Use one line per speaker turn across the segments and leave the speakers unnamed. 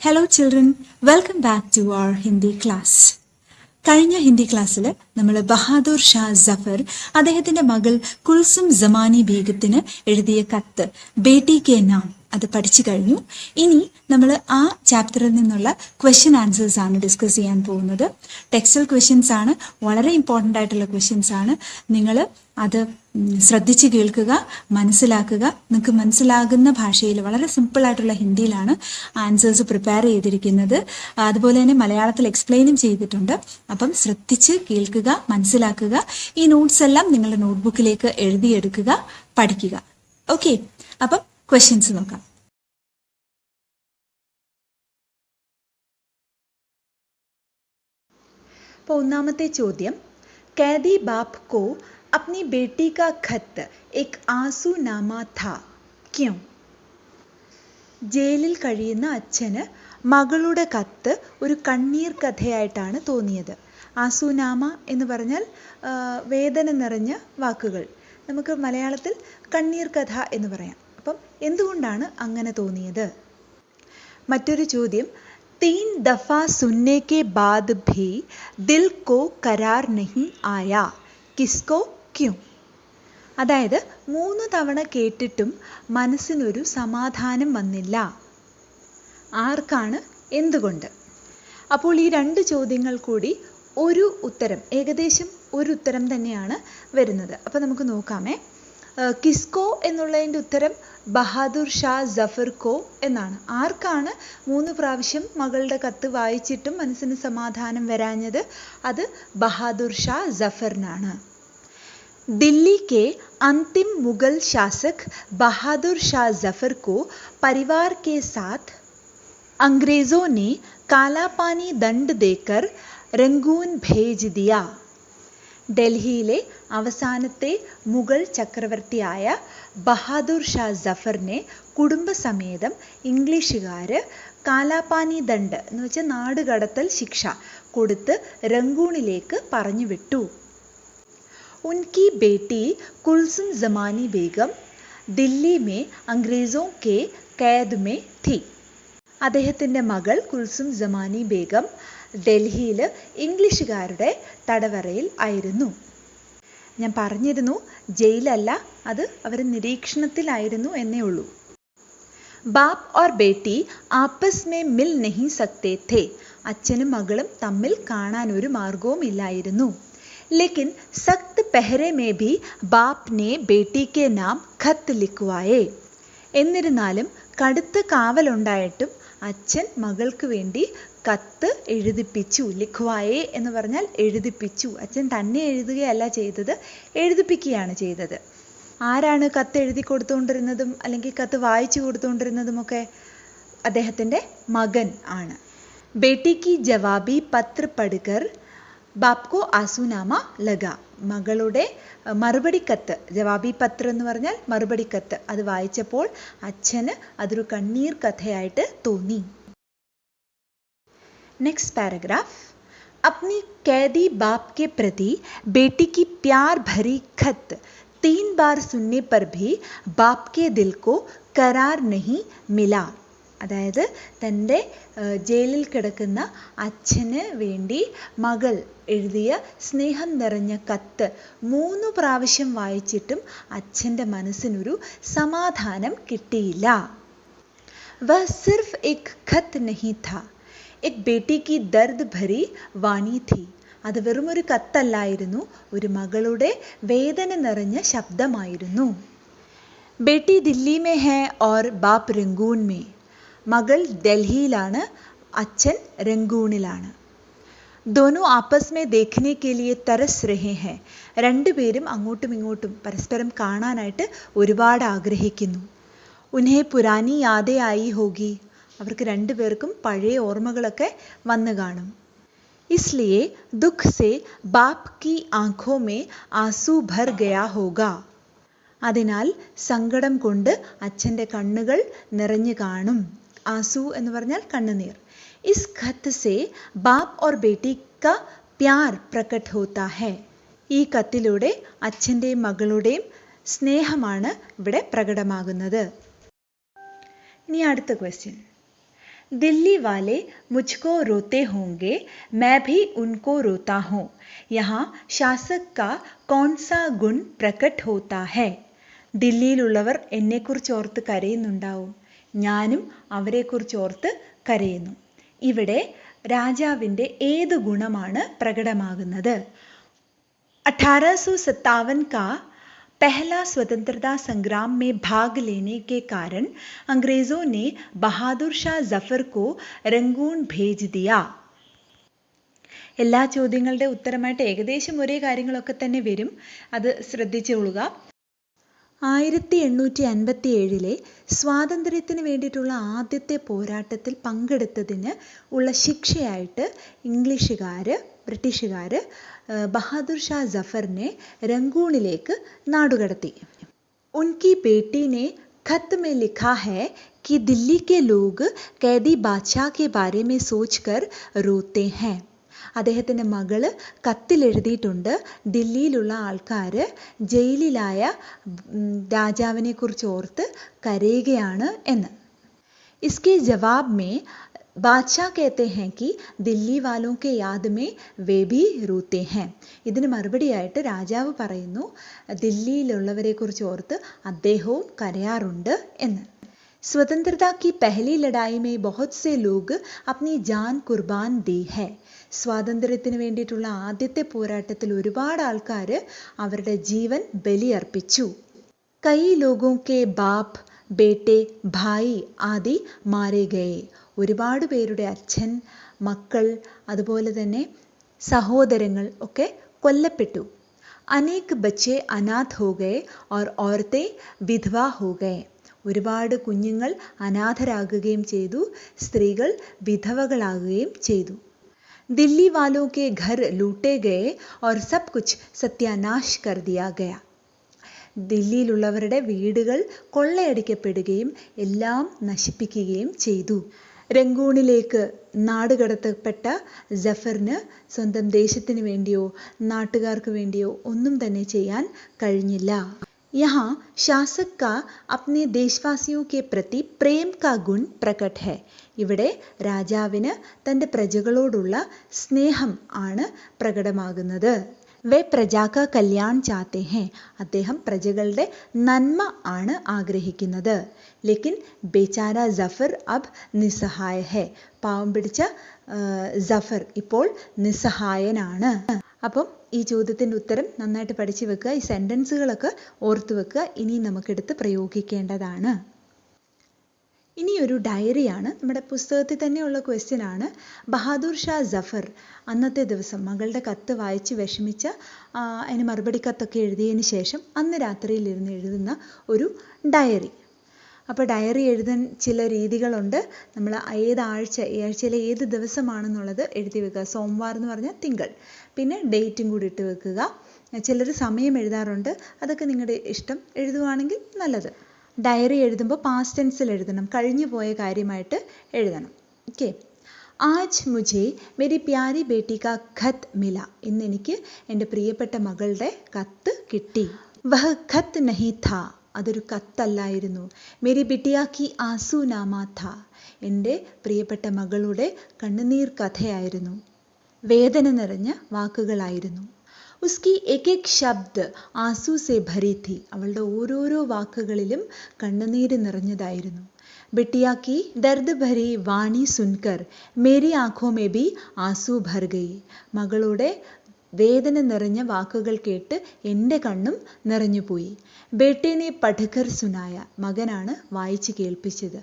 Hello children, welcome back to our Hindi class. കഴിഞ്ഞ ഹിന്ദി ക്ലാസ്സിൽ നമ്മൾ ബഹാദൂർ ഷാ ജഫർ അദ്ദേഹത്തിന്റെ മകൾ കുൽസും ജമാനി ബീഗത്തിന് എഴുതിയ കത്ത് ബേട്ടി കെ നാം അത് പഠിച്ചു കഴിഞ്ഞു. ഇനി നമ്മൾ ആ ചാപ്റ്ററിൽ നിന്നുള്ള ക്വസ്റ്റ്യൻ ആൻസേഴ്സ് ആണ് ഡിസ്കസ് ചെയ്യാൻ പോകുന്നത്. ടെക്സ്റ്റൽ ക്വസ്റ്റ്യൻസ് ആണ്, വളരെ ഇമ്പോർട്ടൻ്റ് ആയിട്ടുള്ള ക്വസ്റ്റ്യൻസ് ആണ്. നിങ്ങൾ അത് ശ്രദ്ധിച്ച് കേൾക്കുക, മനസ്സിലാക്കുക. നിങ്ങൾക്ക് മനസ്സിലാകുന്ന ഭാഷയിൽ വളരെ സിമ്പിളായിട്ടുള്ള ഹിന്ദിയിലാണ് ആൻസേഴ്സ് പ്രിപ്പയർ ചെയ്തിരിക്കുന്നത്. അതുപോലെ തന്നെ മലയാളത്തിൽ എക്സ്പ്ലെയിനും ചെയ്തിട്ടുണ്ട്. അപ്പം ശ്രദ്ധിച്ച് കേൾക്കുക, മനസ്സിലാക്കുക. ഈ നോട്ട്സ് എല്ലാം നിങ്ങളുടെ നോട്ട്ബുക്കിലേക്ക് എഴുതിയെടുക്കുക, പഠിക്കുക. ഓക്കെ, അപ്പം ക്വസ്റ്റ്യൻസ് നോക്കാം. അപ്പോൾ ഒന്നാമത്തെ ചോദ്യം, कैदी बाप को अपनी बेटी का खत एक आंसूनामा था, क्यों? ജയിലിൽ കഴിയുന്ന അച്ഛന് മകളുടെ കത്ത് ഒരു കണ്ണീർ കഥയായിട്ടാണ് തോന്നിയത്. ആസൂനാമ എന്ന് പറഞ്ഞാൽ വേദന നിറഞ്ഞ വാക്കുകൾ. നമുക്ക് മലയാളത്തിൽ കണ്ണീർ കഥ എന്ന് പറയാം. അപ്പം എന്തുകൊണ്ടാണ് അങ്ങനെ തോന്നിയത്? മറ്റൊരു ചോദ്യം, तीन दफ़ा सुनने के बाद भी दिल को करार नहीं आया, किसको क्यों? അതായത് 3 തവണ കേട്ടിട്ടും മനസ്സിനൊരു സമാധാനം വന്നില്ല. ആർക്കാണ്, എന്തുകൊണ്ട്? അപ്പോൾ ഈ 2 ചോദ്യങ്ങൾ കൂടി ഒരു ഉത്തരം, ഏകദേശം ഒരു ഉത്തരം തന്നെയാണ് വരുന്നത്. അപ്പോൾ നമുക്ക് നോക്കാമേ. കിസ്കോ എന്നുള്ളതിൻ്റെ ഉത്തരം ബഹാദൂർ ഷാ ജഫർ കോ എന്നാണ്. ആർക്കാണ് 3 പ്രാവശ്യം മകളുടെ കത്ത് വായിച്ചിട്ടും മനസ്സിന് സമാധാനം വരാഞ്ഞത്? അത് ബഹാദൂർ ഷാ ജഫറിനാണ്. दिल्ली के अंतिम मुगल शासक बहादुर शाह जफर को परिवार के साथ अंग्रेज़ों ने काला पानी दंड देकर रंगून भेज दिया. ഡൽഹിയിലെ അവസാനത്തെ മുഗൾ ചക്രവർത്തിയായ ബഹാദൂർ ഷാ ജഫറിനെ കുടുംബസമേതം ഇംഗ്ലീഷുകാർ കാലാപാനി ദണ്ഡ് എന്ന് വെച്ചാൽ നാടുകടത്തൽ ശിക്ഷ കൊടുത്ത് റംഗൂണിലേക്ക് പറഞ്ഞു വിട്ടു. उनकी बेटी कुलसुम जमानी बेगम दिल्ली में अंग्रेज़ों के कैद में थी. അദ്ദേഹത്തിൻ്റെ മകൾ കുൽസും ജമാനി ബേഗം ഡൽഹിയിൽ ഇംഗ്ലീഷുകാരുടെ തടവറയിൽ ആയിരുന്നു. ഞാൻ പറഞ്ഞിരുന്നു ജയിലല്ല, അത് അവർ നിരീക്ഷണത്തിലായിരുന്നു എന്നേ ഉള്ളൂ. ബാപ്പ് ഓർ ബേട്ടി ആപ്പസ് മേ മിൽ നഹീ സക്തേ ഥേ. അച്ഛനും മകളും തമ്മിൽ കാണാൻ ഒരു മാർഗവും ഇല്ലായിരുന്നു. लेकिन सख्त पहरे में भी बाप ने बेटी के नाम खत लिखवाए. എന്നിരുന്നാലും കടുത്ത കാവലുണ്ടായിട്ടും അച്ഛൻ മകൾക്ക് വേണ്ടി കത്ത് എഴുതിപ്പിച്ചു. ലിഖ്വായേ എന്ന് പറഞ്ഞാൽ എഴുതിപ്പിച്ചു. അച്ഛൻ തന്നെ എഴുതുകയല്ല ചെയ്തത്, എഴുതിപ്പിക്കുകയാണ് ചെയ്തത്. ആരാണ് കത്ത് എഴുതി കൊടുത്തുകൊണ്ടിരുന്നതും അല്ലെങ്കിൽ കത്ത് വായിച്ചു കൊടുത്തുകൊണ്ടിരുന്നതുമൊക്കെ? അദ്ദേഹത്തിൻ്റെ മകൻ ആണ്. ബേട്ടിക്ക് ജവാബി പത്ര പഠിക്കർ ബാപ്കോ ആസൂനാമ ലഗ. മകളുടെ മറുപടി കത്ത്, ജവാബി പത്ര എന്ന് പറഞ്ഞാൽ മറുപടി കത്ത്, അത് വായിച്ചപ്പോൾ അച്ഛന് അതൊരു കണ്ണീർ കഥയായിട്ട് തോന്നി. നെക്സ്റ്റ് പാരഗ്രാഫ്, अपनी कैदी बाप के प्रति बेटी की प्यार भरी खत 3 बार सुनने पर भी बाप के दिल को करार नहीं मिला. അതായത് തൻ്റെ ജയിലിൽ കിടക്കുന്ന അച്ഛന് വേണ്ടി മകൾ എഴുതിയ സ്നേഹം നിറഞ്ഞ കത്ത് 3 പ്രാവശ്യം വായിച്ചിട്ടും അച്ഛൻ്റെ മനസ്സിനൊരു സമാധാനം കിട്ടിയില്ല. വഹ സിർഫ് ഏക് ഖത്ത് നഹീ ഥാ, ഏക് ബേട്ടി കി ദർദ് ഭരി വാണി ഥി. അത് വെറും ഒരു കത്തല്ലായിരുന്നു, ഒരു മകളുടെ വേദന നിറഞ്ഞ ശബ്ദമായിരുന്നു. Beti Delhi may high or bap രംഗൂൺ may. മകൾ ഡൽഹിയിലാണ്, അച്ഛൻ രംഗൂണിലാണ്. दोनों आपस में देखने के लिए तरस रहे हैं. രണ്ടുപേരും അങ്ങോട്ടും ഇങ്ങോട്ടും പരസ്പരം കാണാനായിട്ട് ഒരുപാട് ആഗ്രഹിക്കുന്നു. ഉൻഹെ പുരാനി യാദേ ആയി ഹോഗി. അവർക്ക് രണ്ടുപേർക്കും പഴയ ഓർമ്മകളൊക്കെ വന്നു കാണും. इसलिए दुख से बाप की आंखों में आंसू भर गया होगा. അതിനാൽ സങ്കടം കൊണ്ട് അച്ഛൻ്റെ കണ്ണുകൾ നിറഞ്ഞു കാണും. ആസു എന്ന് പറഞ്ഞാൽ കണ്ണുനീർ. इस खत से बाप और बेटी का प्यार प्रकट होता है. ഈ കത്തിലൂടെ അച്ഛൻ്റെയും മകളുടെയും സ്നേഹമാണ് ഇവിടെ പ്രകടമാകുന്നത്. ഇനി അടുത്ത ക്വസ്റ്റ്യൻ, दिल्ली वाले मुझको रोते होंगे, मैं भी उनको रोता हूँ. यहाँ शासक का कौन सा गुण प्रकट होता है? ദില്ലിയിലുള്ളവർ എന്നെക്കുറിച്ചോർത്ത് കരയുന്നുണ്ടാവും, ഞാനും അവരെക്കുറിച്ചോർത്ത് കരയുന്നു. ഇവിടെ രാജാവിൻ്റെ ഏത് ഗുണമാണ് പ്രകടമാകുന്നത്? 1857 का पहला स्वतंत्रता संग्राम में भाग लेने के कारण अंग्रेजों ने बहादुर शाह जफर को रंगून भेज दिया. എല്ലാ ചോദ്യങ്ങളുടെ ഉത്തരമായിട്ട് ഏകദേശം ഒരേ കാര്യങ്ങളൊക്കെ തന്നെ വരും, അത് ശ്രദ്ധിച്ചുകൊള്ളുക. 1857 സ്വാതന്ത്ര്യത്തിന് വേണ്ടിയിട്ടുള്ള ആദ്യത്തെ പോരാട്ടത്തിൽ പങ്കെടുത്തതിന് ഉള്ള ശിക്ഷയായിട്ട് ബ്രിട്ടീഷുകാർ ബഹാദുർ ഷാ ജഫറിനെ രംഗൂണിലേക്ക് നാടുകടത്തി. ഉൻകി ബേട്ടി ने खत में लिखा है कि दिल्ली के लोग कैदी बादशाह के बारे में सोचकर रोते हैं. അദ്ദേഹത്തിൻ്റെ മകള് കത്തിലെഴുതിയിട്ടുണ്ട്, ദില്ലിയിലുള്ള ആൾക്കാർ ജയിലിലായ രാജാവിനെ കുറിച്ച് ഓർത്ത് കരയുകയാണ് എന്ന്. इसके जवाब में बादशाह कहते हैं कि दिल्ली वालों के याद में वे भी रोते हैं. ഇതിന് മറുപടിയായിട്ട് രാജാവ് പറയുന്നു, ദില്ലിയിലുള്ളവരെ കുറിച്ച് ഓർത്ത് അദ്ദേഹവും കരയാറുണ്ട് എന്ന്. स्वतंत्रता की पहली लड़ाई में बहुत से लोग अपनी जान कुर्बान दी है. സ്വാതന്ത്ര്യത്തിന് വേണ്ടിയിട്ടുള്ള ആദ്യത്തെ പോരാട്ടത്തിൽ ഒരുപാട് ആൾക്കാർ അവരുടെ ജീവൻ ബലിയർപ്പിച്ചു. കൈ ലോഗോं के बाप बेटे भाई आदि मारे गए. ഒരുപാട് പേരുടെ അച്ഛൻ, മക്കൾ, അതുപോലെ തന്നെ സഹോദരങ്ങൾ ഒക്കെ കൊല്ലപ്പെട്ടു. അനേക് ബच्चे अनाथ हो गए और औरतें विधवा हो गए. ഒരുപാട് കുഞ്ഞുങ്ങൾ അനാഥരാകുകയും ചെയ്തു, സ്ത്രീകൾ വിധവകളാകുകയും ചെയ്തു. दिल्ली वालों के घर लूटे गए और सब कुछ सत्यानाश कर दिया गया. ദില്ലിയിലുള്ളവരുടെ വീടുകൾ കൊള്ളയടിക്കപ്പെടുകയും എല്ലാം നശിപ്പിക്കുകയും ചെയ്തു. രംഗൂണിലേക്ക് നാടുകടത്തപ്പെട്ട ജഫറിന് സ്വന്തം ദേശത്തിന് വേണ്ടിയോ നാട്ടുകാർക്ക് വേണ്ടിയോ ഒന്നും തന്നെ ചെയ്യാൻ കഴിഞ്ഞില്ല. यहाँ शासक का अपने देशवासियों के प्रति प्रेम का गुण प्रकट है. ഇവിടെ രാജാവിന് തൻ്റെ പ്രജകളോടുള്ള സ്നേഹം ആണ് പ്രകടമാകുന്നത്. വേ പ്രജാ കാ കല്യാൺ ചാത്തെ ഹേ. അദ്ദേഹം പ്രജകളുടെ നന്മ ആണ് ആഗ്രഹിക്കുന്നത്. ലേക്കിൻ ബേചാര ജഫർ അബ് നിസ്സഹായ ഹേ. പാവം പിടിച്ച ജഫർ ഇപ്പോൾ നിസ്സഹായനാണ്. അപ്പം ഈ ചോദ്യത്തിൻ്റെ ഉത്തരം നന്നായിട്ട് പഠിച്ചു വെക്കുക, ഈ സെൻറ്റൻസുകളൊക്കെ ഓർത്തു വെക്കുക. ഇനി നമുക്കെടുത്ത് പ്രയോഗിക്കേണ്ടതാണ്. ഇനിയൊരു ഡയറിയാണ്, നമ്മുടെ പുസ്തകത്തിൽ തന്നെയുള്ള ക്വസ്റ്റ്യൻ ആണ്. ബഹാദൂർ ഷാ ജഫർ അന്നത്തെ ദിവസം മകളുടെ കത്ത് വായിച്ച് വിഷമിച്ച അതിന് മറുപടി കത്തൊക്കെ എഴുതിയതിന് ശേഷം അന്ന് രാത്രിയിലിരുന്ന് എഴുതുന്ന ഒരു ഡയറി. അപ്പോൾ ഡയറി എഴുതാൻ ചില രീതികളുണ്ട്. നമ്മൾ ഏത് ആഴ്ചയിലെ ഏത് ദിവസമാണെന്നുള്ളത് എഴുതി വെക്കുക. സോമവാർ എന്ന് പറഞ്ഞാൽ തിങ്കൾ, പിന്നെ ഡേറ്റും കൂടി ഇട്ട് വെക്കുക. ചിലർ സമയം എഴുതാറുണ്ട്, അതൊക്കെ നിങ്ങളുടെ ഇഷ്ടം. എഴുതുവാണെങ്കിൽ നല്ലത്. ഡയറി എഴുതുമ്പോൾ പാസ്റ്റ് ടെൻസിൽ എഴുതണം, കഴിഞ്ഞു പോയ കാര്യമായിട്ട് എഴുതണം. ഓക്കെ. ആജ് മുझे मेरी प्यारी बेटी का खत मिला. ഇന്ന് എനിക്ക് എൻ്റെ പ്രിയപ്പെട്ട മകളുടെ കത്ത് കിട്ടി. വഹ ഖത്ത് നഹീ था. അതൊരു കത്തല്ലായിരുന്നു. മേരി ബിട്ടിയ കി ആസു നാമ ഥാ. എൻ്റെ പ്രിയപ്പെട്ട മകളുടെ കണ്ണുനീർ കഥയായിരുന്നു, വേദന നിറഞ്ഞ വാക്കുകളായിരുന്നു. ഉസ്കി ഏക് ഏക് ശബ്ദ് ആസു സെ ഭരി ഥി. അവളുടെ ഓരോരോ വാക്കുകളിലും കണ്ണുനീര് നിറഞ്ഞതായിരുന്നു. ബിട്ടിയ കി ദർദ് ഭരി വാണി സുൻകർ മേരി ആँखों में भी ആസു ഭർ ഗയി. മകളുടെ വേദന നിറഞ്ഞ വാക്കുകൾ കേട്ട് എൻ്റെ കണ്ണും നിറഞ്ഞുപോയി. ബേട്ടേനെ പഠകർ സുനായ. മകനാണ് വായിച്ച് കേൾപ്പിച്ചത്.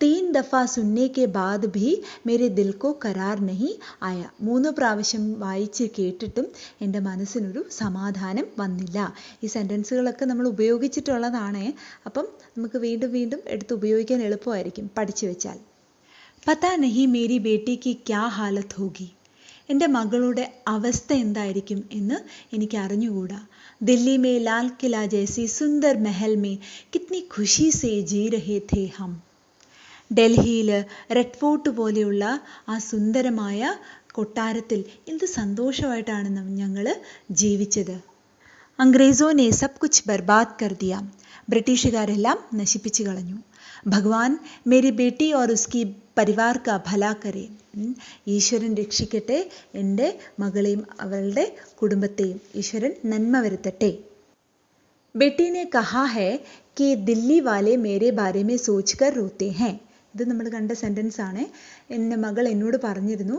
3 ദഫാ സുന്നേ കെ ബാദ് ഭി മേരെ ദിൽ കോ കരാർ നഹി ആയ. 3 പ്രാവശ്യം വായിച്ച് കേട്ടിട്ടും എൻ്റെ മനസ്സിനൊരു സമാധാനം വന്നില്ല. ഈ സെൻറ്റൻസുകളൊക്കെ നമ്മൾ ഉപയോഗിച്ചിട്ടുള്ളതാണ്. അപ്പം നമുക്ക് വീണ്ടും വീണ്ടും എടുത്ത് ഉപയോഗിക്കാൻ എളുപ്പമായിരിക്കും പഠിച്ചു വെച്ചാൽ. പതാ നഹി മേരി ബേട്ടി കി ക്യാ ഹാലത്ത് ഹോഗി. എൻ്റെ മകളുടെ അവസ്ഥ എന്തായിരിക്കും എന്ന് എനിക്ക് അറിഞ്ഞുകൂടാ. ദില്ലി മേ ലാൽ കില ജൈസി സുന്ദർ മെഹൽ മേ കിത്നി ഖുഷി സേ ജീ രഹേ ഥേ ഹം. ഡൽഹിയിൽ റെഡ് ഫോർട്ട് പോലെയുള്ള ആ സുന്ദരമായ കൊട്ടാരത്തിൽ എന്ത് സന്തോഷമായിട്ടാണ് ഞങ്ങൾ ജീവിച്ചത്. അംഗ്രേസോ നെ സബ് കുച്ച് ബർബാദ് കർ ദിയ. ബ്രിട്ടീഷുകാരെല്ലാം നശിപ്പിച്ചു കളഞ്ഞു. ഭഗവാൻ മേരി ബേട്ടി और उसकी പരിവാർ का ഭല करे. ഈശ്വരൻ രക്ഷിക്കട്ടെ എൻ്റെ മകളെയും അവളുടെ കുടുംബത്തെയും. ഈശ്വരൻ നന്മ വരുത്തട്ടെ. बेटी ने कहा है कि दिल्ली वाले मेरे बारे में सोचकर रोते हैं. ഇത് നമ്മൾ കണ്ട സെൻറ്റൻസ് ആണ്. എൻ്റെ മകൾ എന്നോട് പറഞ്ഞിരുന്നു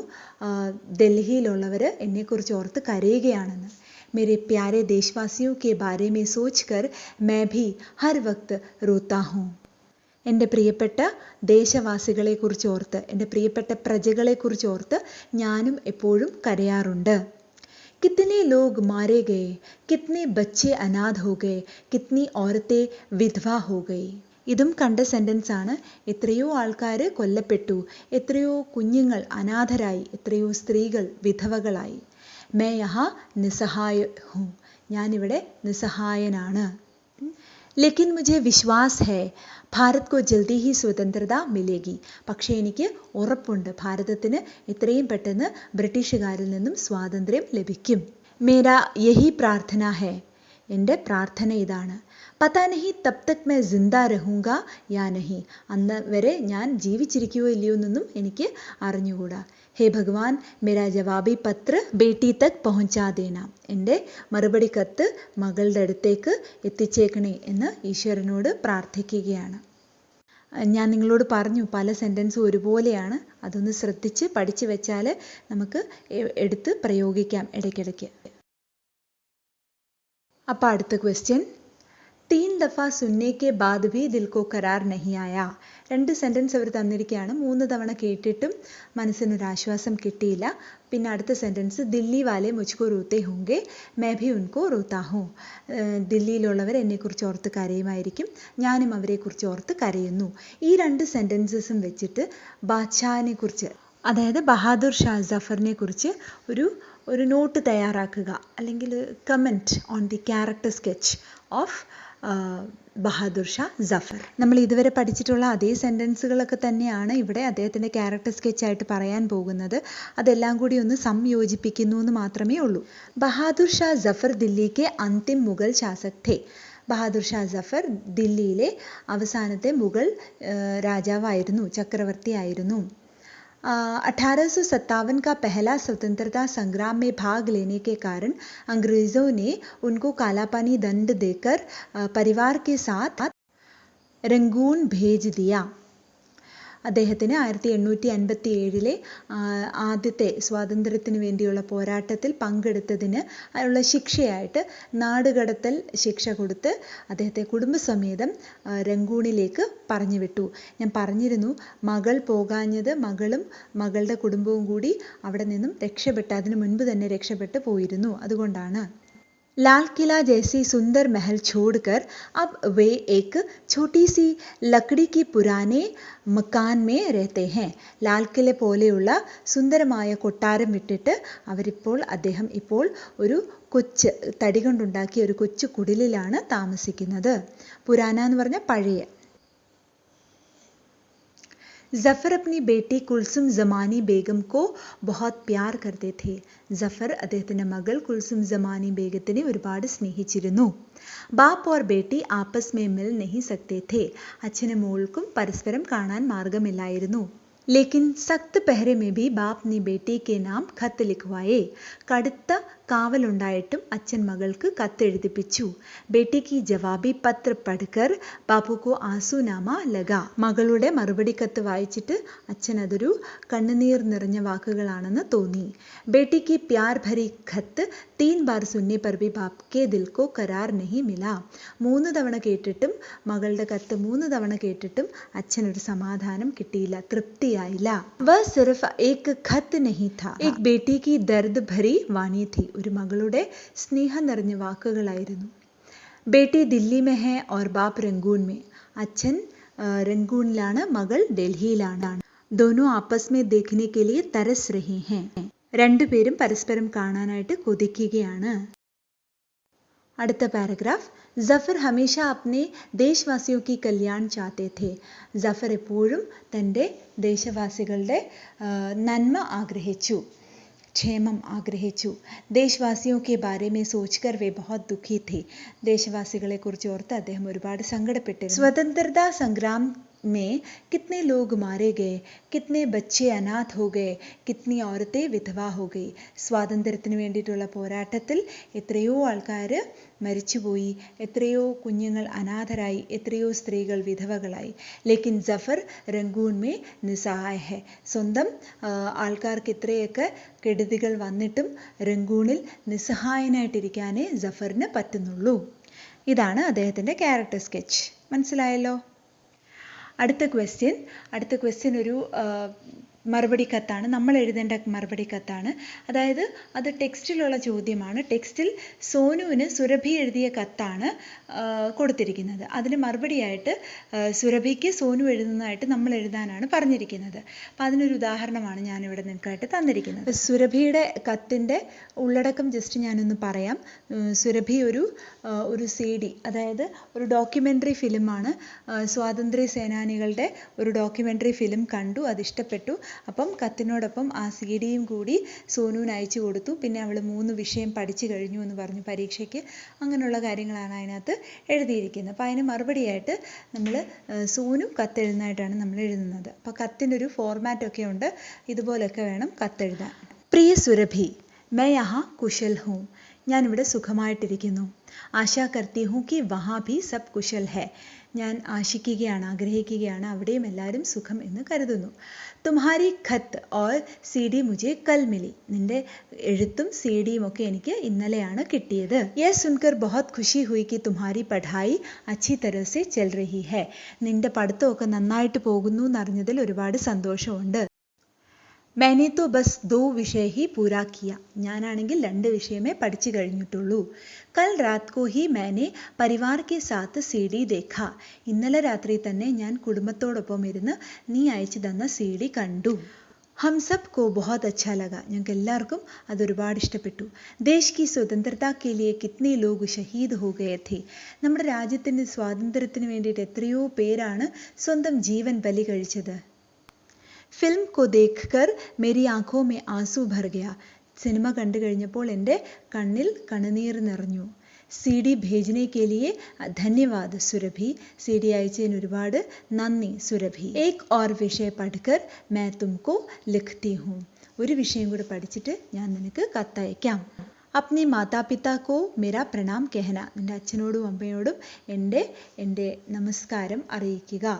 ഡൽഹിയിലുള്ളവർ എന്നെക്കുറിച്ച് ഓർത്ത് കരയുകയാണെന്ന്. मेरे प्यारे देशवासियों के बारे में सोचकर मैं भी हर वक्त रोता हूँ. എൻ്റെ പ്രിയപ്പെട്ട ദേശവാസികളെക്കുറിച്ച് ഓർത്ത്, എൻ്റെ പ്രിയപ്പെട്ട പ്രജകളെക്കുറിച്ച് ഓർത്ത് ഞാനും എപ്പോഴും കരയാറുണ്ട്. कितने लोग मारे गए, कितने बच्चे अनाथ हो गए, कितनी औरतें विधवा हो गई. ഇതും കണ്ട സെൻറ്റൻസ് ആണ്. എത്രയോ ആൾക്കാർ കൊല്ലപ്പെട്ടു, എത്രയോ കുഞ്ഞുങ്ങൾ അനാഥരായി, എത്രയോ സ്ത്രീകൾ വിധവകളായി. मैं यहाँ निसहाय हूँ. ഞാനിവിടെ നിസ്സഹായനാണ്. लेकिन मुझे विश्वास है भारत को जल्दी ही स्वतंत्रता मिलेगी. പക്ഷേ എനിക്ക് ഉറപ്പുണ്ട് ഭാരതത്തിന് എത്രയും പെട്ടെന്ന് ബ്രിട്ടീഷുകാരിൽ നിന്നും സ്വാതന്ത്ര്യം ലഭിക്കും. मेरा यही प्रार्थना है. എൻ്റെ പ്രാർത്ഥന ഇതാണ്. പതാ നഹി തബ് തക് मैं जिंदा रहूँगा या नहीं. അന്ന് വരെ ഞാൻ ജീവിച്ചിരിക്കുകയോ ഇല്ലയോ എന്നൊന്നും എനിക്ക് അറിഞ്ഞുകൂടാ. ഹേ ഭഗവാൻ, മേരാ ജവാബി പത്ര ബേട്ടി തക് പहुँचा देना. എൻ്റെ മറുപടി കത്ത് മകളുടെ അടുത്തേക്ക് എത്തിച്ചേക്കണേ എന്ന് ഈശ്വരനോട് പ്രാർത്ഥിക്കുകയാണ്. ഞാൻ നിങ്ങളോട് പറഞ്ഞു പല സെൻറ്റൻസും ഒരുപോലെയാണ്. അതൊന്ന് ശ്രദ്ധിച്ച് പഠിച്ചു വെച്ചാൽ നമുക്ക് എടുത്ത് പ്രയോഗിക്കാം ഇടയ്ക്കിടയ്ക്ക്. അപ്പോൾ അടുത്ത ക്വസ്റ്റ്യൻ. 3 ദഫ സുന്നേ കെ ബാദ് ഭി ദിൽ കോ കരാർ നഹി ആയാ. 2 സെൻറ്റൻസ് അവർ തന്നിരിക്കുകയാണ്. 3 തവണ കേട്ടിട്ടും മനസ്സിനൊരാശ്വാസം കിട്ടിയില്ല. പിന്നെ അടുത്ത സെൻറ്റൻസ് ദില്ലി വാലെ മുജ്കോ റോത്തെ ഹോങ്കെ മേ ഭി ഉൻകോ റോത്താ ഹൂം. ദില്ലിയിലുള്ളവർ എന്നെക്കുറിച്ച് ഓർത്ത് കരയുമായിരിക്കും, ഞാനും അവരെക്കുറിച്ച് ഓർത്ത് കരയുന്നു. ഈ 2 സെൻറ്റൻസസും വെച്ചിട്ട് ബാദ്ഷാഹിനെ കുറിച്ച്, അതായത് ബഹാദൂർ ഷാ ജഫറിനെ കുറിച്ച് ഒരു നോട്ട് തയ്യാറാക്കുക, അല്ലെങ്കിൽ comment on the character sketch of Bahadur Shah Jafar. നമ്മൾ ഇതുവരെ പഠിച്ചിട്ടുള്ള അതേ സെൻറ്റൻസുകളൊക്കെ തന്നെയാണ് ഇവിടെ അദ്ദേഹത്തിൻ്റെ ക്യാരക്ടർ സ്കെച്ചായിട്ട് പറയാൻ പോകുന്നത്. അതെല്ലാം കൂടി ഒന്ന് സംയോജിപ്പിക്കുന്നു എന്ന് മാത്രമേ ഉള്ളൂ. ബഹാദൂർ ഷാ ജഫർ ദില്ലിക്ക് അന്തിം മുഗൾ ശാസക് थे. ബഹാദൂർ ഷാ ജഫർ ദില്ലിയിലെ അവസാനത്തെ മുഗൾ രാജാവായിരുന്നു, ചക്രവർത്തിയായിരുന്നു. 1857 का पहला स्वतंत्रता संग्राम में भाग लेने के कारण अंग्रेज़ों ने उनको कालापानी दंड देकर परिवार के साथ रंगून भेज दिया. അദ്ദേഹത്തിന് 1857 ആദ്യത്തെ സ്വാതന്ത്ര്യത്തിന് വേണ്ടിയുള്ള പോരാട്ടത്തിൽ പങ്കെടുത്തതിന് ഉള്ള ശിക്ഷയായിട്ട് നാടുകടത്തൽ ശിക്ഷ കൊടുത്ത് അദ്ദേഹത്തെ കുടുംബസമേതം രംഗൂണിലേക്ക് പറഞ്ഞു വിട്ടു. ഞാൻ പറഞ്ഞിരുന്നു മകൾ പോകാഞ്ഞത് മകളും മകളുടെ കുടുംബവും കൂടി അവിടെ നിന്നും രക്ഷപ്പെട്ട്, അതിനു മുൻപ് തന്നെ രക്ഷപ്പെട്ട് പോയിരുന്നു. അതുകൊണ്ടാണ്. लाल किला जैसी सुंदर महल छोड़कर अब वे एक छोटी सी लकड़ी की पुराने मकान में रहते हैं. ലാൽ കില പോലെയുള്ള സുന്ദരമായ കൊട്ടാരം വിട്ടിട്ട് അദ്ദേഹം ഇപ്പോൾ ഒരു കൊച്ചു തടി കൊണ്ടുണ്ടാക്കിയ ഒരു കൊച്ചു കുടിലിലാണ് താമസിക്കുന്നത്. പുരാന എന്ന് പറഞ്ഞാൽ പഴയ. जफ़र अपनी बेटी कुलसुम ज़मानी बेगम को बहुत प्यार करते थे. ജഫർ അദ്ദേഹത്തിൻ്റെ മകൾ കുൽസും ജമാനി ബേഗത്തിനെ ഒരുപാട് സ്നേഹിച്ചിരുന്നു. ബാപ്പ് ഓർ ബേട്ടി ആപ്പസ് മേ മിൽ നഹി സക്തേ ഥേ. അച്ഛനും മോൾക്കും പരസ്പരം കാണാൻ മാർഗമില്ലായിരുന്നു. लेकिन सख्त पहरे में भी बाप ने बेटी के नाम खत लिखवाए. കടുത്ത കാവലുണ്ടായിട്ടും അച്ഛൻ മകൾക്ക് കത്തെഴുതിപ്പിച്ചു. बेटी की जवाबी पत्र पढ़कर बापू को आंसू-नामा लगा. മകളുടെ മറുപടി കത്ത് വായിച്ചിട്ട് അച്ഛൻ അതൊരു കണ്ണുനീർ നിറഞ്ഞ വാക്കുകളാണെന്ന് തോന്നി. बेटी की प्यार भरी खत 3 बार सुनने पर भी बाप के दिल को करार नहीं मिला. 3 തവണ കേട്ടിട്ടും മകളുടെ കത്ത് 3 തവണ കേട്ടിട്ടും അച്ഛനൊരു സമാധാനം കിട്ടിയില്ല, തൃപ്തിയായില്ല. वह सिर्फ एक खत नहीं था, एक बेटी की दर्द भरी वाणी थी. ഒരു മകളുടെ സ്നേഹം നിറഞ്ഞ വാക്കുകളായിരുന്നു. बेटी दिल्ली में है और बाप रंगून में. അച്ഛൻ രംഗൂണിലാണ്, മകൾ ഡൽഹിയിലാണ്. दोनों आपस में देखने के लिए तरस रहे हैं. രണ്ടുപേരും പരസ്പരം കാണാനായിട്ട് കൊതിക്കുകയാണ്. അടുത്ത പാരഗ്രാഫ്. ജഫർ ഹമേഷ അപ്നെ ദേശവാസിയോ കി കല്യാൺ ചാഹത്തെ थे. ജഫർ എപ്പോഴും തൻ്റെ ദേശവാസികളുടെ നന്മ ആഗ്രഹിച്ചു, ക്ഷേമം ആഗ്രഹിച്ചു. ദേശവാസിയോ കെ ബാരെ മേ സോച്ച്കർ വേ ബഹുത് ദുഃഖി थे. ദേശവാസികളെ കുറിച്ച് ഓർത്ത് അദ്ദേഹം ഒരുപാട് സങ്കടപ്പെട്ടിരുന്നു. സ്വതന്ത്രതാ സംഗ്രാം में कितने लोग मारे गए, कितने बच्चे अनाथ हो गए, कितनी औरतें विधवा हो गई. സ്വാതന്ത്ര്യത്തിന് വേണ്ടിയിട്ടുള്ള പോരാട്ടത്തിൽ എത്രയോ ആൾക്കാർ മരിച്ചുപോയി, എത്രയോ കുഞ്ഞുങ്ങൾ അനാഥരായി, എത്രയോ സ്ത്രീകൾ വിധവകളായി. ലേക്കിൻ ജഫർ രംഗൂൺ മേ നിസ്സഹായ ഹെ. സ്വന്തം ആൾക്കാർക്ക് ഇത്രയൊക്കെ കെടുതികൾ വന്നിട്ടും രംഗൂണിൽ നിസ്സഹായനായിട്ടിരിക്കാനേ ജഫറിന് പറ്റുന്നുള്ളൂ. ഇതാണ് അദ്ദേഹത്തിൻ്റെ ക്യാരക്ടർ സ്കെച്ച്. മനസ്സിലായല്ലോ? അടുത്ത ക്വസ്റ്റ്യൻ ഒരു മറുപടി കത്താണ്. നമ്മൾ എഴുതേണ്ട മറുപടി കത്താണ്. അതായത് അത് ടെക്സ്റ്റിലുള്ള ചോദ്യമാണ്. ടെക്സ്റ്റിൽ സോനുവിന് സുരഭി എഴുതിയ കത്താണ് കൊടുത്തിരിക്കുന്നത്. അതിന് മറുപടിയായിട്ട് സുരഭിക്ക് സോനു എഴുതുന്നതായിട്ട് നമ്മൾ എഴുതാനാണ് പറഞ്ഞിരിക്കുന്നത്. അപ്പം അതിനൊരു ഉദാഹരണമാണ് ഞാനിവിടെ നിങ്ങൾക്കായിട്ട് തന്നിരിക്കുന്നത്. സുരഭിയുടെ കത്തിൻ്റെ ഉള്ളടക്കം ജസ്റ്റ് ഞാനൊന്ന് പറയാം. സുരഭി ഒരു CD, അതായത് ഒരു ഡോക്യുമെൻ്ററി ഫിലിമാണ്. സ്വാതന്ത്ര്യ സേനാനികളുടെ ഒരു ഡോക്യുമെൻ്ററി ഫിലിം കണ്ടു, അതിഷ്ടപ്പെട്ടു. അപ്പം കത്തിനോടൊപ്പം ആ CD-യും കൂടി സോനുവിന് അയച്ചു കൊടുത്തു. പിന്നെ അവൾ 3 വിഷയം പഠിച്ചു കഴിഞ്ഞു എന്ന് പറഞ്ഞു പരീക്ഷയ്ക്ക്. അങ്ങനെയുള്ള കാര്യങ്ങളാണ് അതിനകത്ത് എഴുതിയിരിക്കുന്നത്. അപ്പോൾ അതിന് മറുപടിയായിട്ട് നമ്മൾ സോനു കത്തെഴുതുന്നതായിട്ടാണ് നമ്മൾ എഴുതുന്നത്. അപ്പോൾ കത്തിനൊരു ഫോർമാറ്റൊക്കെ ഉണ്ട്. ഇതുപോലൊക്കെ വേണം കത്തെഴുതാൻ. പ്രിയ സുരഭി, मैं यहाँ कुशल हूँ. ഞാനിവിടെ സുഖമായിട്ടിരിക്കുന്നു. ആശാ കർത്തി ഹൂം കി വഹാ ഭി സബ് കുശൽ ഹെ. ഞാൻ ആഗ്രഹിക്കുകയാണ് അവിടെയും എല്ലാവരും സുഖം എന്ന് കരുതുന്നു. തുമ്ഹാരി ഖത്ത് ഓർ CD മുझे കൽ മിലി. നിന്റെ എഴുത്തും CD-യും ഒക്കെ എനിക്ക് ഇന്നലെയാണ് കിട്ടിയത്. യേ സുൻകർ ബഹുത് ഖുഷി ഹുയി കി തുമ്ഹാരി പഠായി അച്ഛി തരഹ സെ ചൽ രഹി ഹെ. നിന്റെ പഠിത്തമൊക്കെ നന്നായിട്ട് പോകുന്നു എന്നറിഞ്ഞതിൽ ഒരുപാട് സന്തോഷമുണ്ട്. मैंने तो बस 2 विषय ही पूरा किया. ഞാനാണെങ്കിൽ 2 വിഷയമേ പഠിച്ചു കഴിഞ്ഞിട്ടുള്ളൂ. कल रात को ही मैंने परिवार के साथ CD देखा. ഇന്നലെ രാത്രി തന്നെ ഞാൻ കുടുംബത്തോടൊപ്പം ഇരുന്ന് നീ അയച്ചു തന്ന CD കണ്ടു. हम सब को बहुत अच्छा लगा. ഞങ്ങൾക്ക് എല്ലാവർക്കും അതൊരുപാട് ഇഷ്ടപ്പെട്ടു. ദേശ് की स्वतंत्रता के लिए कितने लोग शहीद हो गए थे. നമ്മുടെ രാജ്യത്തിൻ്റെ സ്വാതന്ത്ര്യത്തിന് വേണ്ടിയിട്ട് എത്രയോ പേരാണ് സ്വന്തം ജീവൻ ബലി കഴിച്ചത്. ഫിലിം को देखकर मेरी आंखों में आंसू भर गया. സിനിമ കണ്ടു കഴിഞ്ഞപ്പോൾ എൻ്റെ കണ്ണിൽ കണ്ണുനീർ നിറഞ്ഞു. CD भेजने के लिए धन्यवाद सुरभि. CD അയച്ചതിന് ഒരുപാട് നന്ദി സുരഭി. एक और विषय पढ़कर मैं तुमको लिखती हूँ. ഒരു വിഷയം കൂടി പഠിച്ചിട്ട് ഞാൻ നിനക്ക് കത്തയക്കാം. अपने माता पिता को मेरा प्रणाम कहना. നിൻ്റെ അച്ഛനോടും അമ്മയോടും എൻ്റെ നമസ്കാരം അറിയിക്കുക.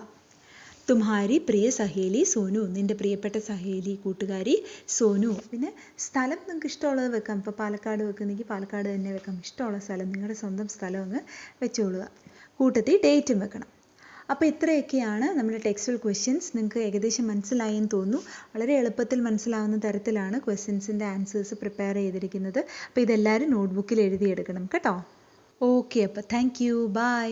തുമ്ഹാരി പ്രിയ സഹേലി സോനു. നിൻ്റെ പ്രിയപ്പെട്ട സഹേലി കൂട്ടുകാരി സോനു. പിന്നെ സ്ഥലം നിങ്ങൾക്ക് ഇഷ്ടമുള്ളത് വെക്കാം. ഇപ്പോൾ പാലക്കാട് വെക്കുന്നെങ്കിൽ പാലക്കാട് തന്നെ വെക്കാം. ഇഷ്ടമുള്ള സ്ഥലം, നിങ്ങളുടെ സ്വന്തം സ്ഥലം അങ്ങ് വെച്ചോളുക. കൂട്ടത്തിൽ ഡേറ്റും വെക്കണം. അപ്പോൾ ഇത്രയൊക്കെയാണ് നമ്മുടെ ടെക്സ്റ്റുവൽ ക്വസ്റ്റ്യൻസ്. നിങ്ങൾക്ക് ഏകദേശം മനസ്സിലായി എന്ന് തോന്നുന്നു. വളരെ എളുപ്പത്തിൽ മനസ്സിലാവുന്ന തരത്തിലാണ് ക്വസ്റ്റ്യൻസിൻ്റെ ആൻസേഴ്സ് പ്രിപ്പയർ ചെയ്തിരിക്കുന്നത്. അപ്പോൾ ഇതെല്ലാവരും നോട്ട്ബുക്കിൽ എഴുതിയെടുക്കണം കേട്ടോ. ഓക്കെ, അപ്പോൾ താങ്ക് യു, ബൈ.